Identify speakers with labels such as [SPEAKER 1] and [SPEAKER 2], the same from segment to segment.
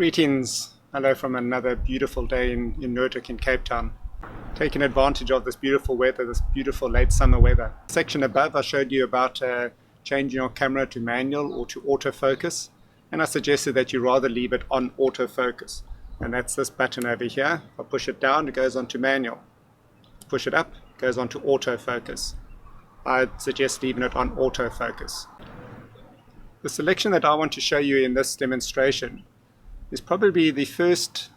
[SPEAKER 1] Greetings, hello from another beautiful day in Noordhoek in Cape Town. Taking advantage of this beautiful weather, this beautiful late summer weather. Section above I showed you about changing your camera to manual or to autofocus, and I suggested that you rather leave it on autofocus, and that's this button over here. If I push it down, it goes on to manual. Push it up, it goes on to autofocus. I'd suggest leaving it on autofocus. The selection that I want to show you in this demonstration is probably the first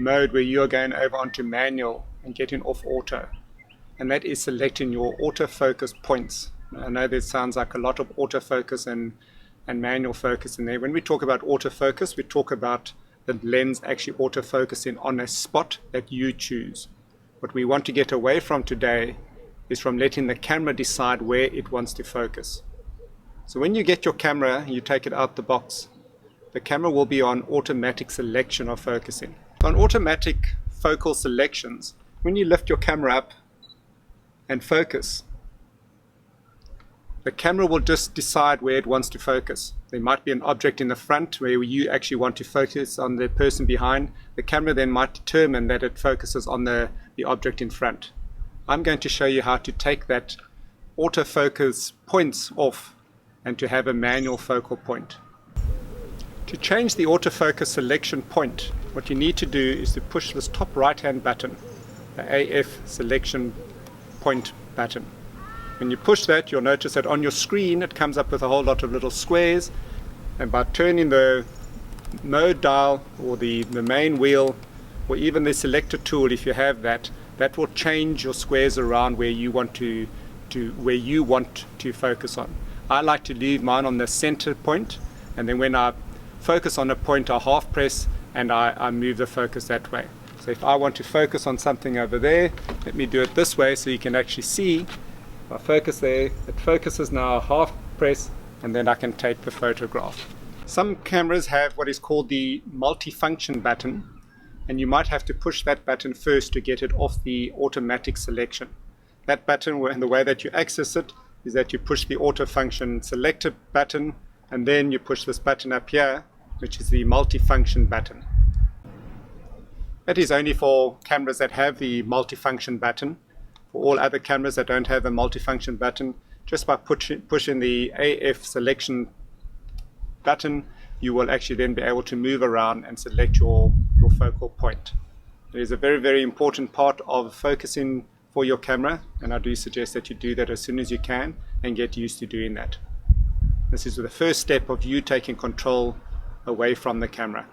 [SPEAKER 1] mode where you are going over onto manual and getting off auto, and that is selecting your autofocus points. I know that sounds like a lot of autofocus and manual focus in there. When we talk about autofocus, we talk about the lens actually autofocusing on a spot that you choose. What we want to get away from today is from letting the camera decide where it wants to focus. So when you get your camera, you take it out the box, the camera will be on automatic selection of focusing. On automatic focal selections, when you lift your camera up and focus, the camera will just decide where it wants to focus. There might be an object in the front where you actually want to focus on the person behind. The camera then might determine that it focuses on the object in front. I'm going to show you how to take that autofocus points off and to have a manual focal point. To change the autofocus selection point, what you need to do is to push this top right hand button, the AF selection point button. When you push that, you'll notice that on your screen it comes up with a whole lot of little squares, and by turning the mode dial or the main wheel, or even the selector tool if you have that, that will change your squares around where you want to focus on. I like to leave mine on the center point, and then when I focus on a point I half press and I move the focus that way. So if I want to focus on something over there, let me do it this way so you can actually see. If I focus there, it focuses now, half press, and then I can take the photograph. Some cameras have what is called the multifunction button, and you might have to push that button first to get it off the automatic selection. That button, and the way that you access it, is that you push the auto function selector button, and then you push this button up here, which is the multifunction button. That is only for cameras that have the multifunction button. For all other cameras that don't have the multifunction button, just by pushing the AF selection button, you will actually then be able to move around and select your focal point. It is a very, very important part of focusing for your camera, and I do suggest that you do that as soon as you can and get used to doing that. This is the first step of you taking control away from the camera.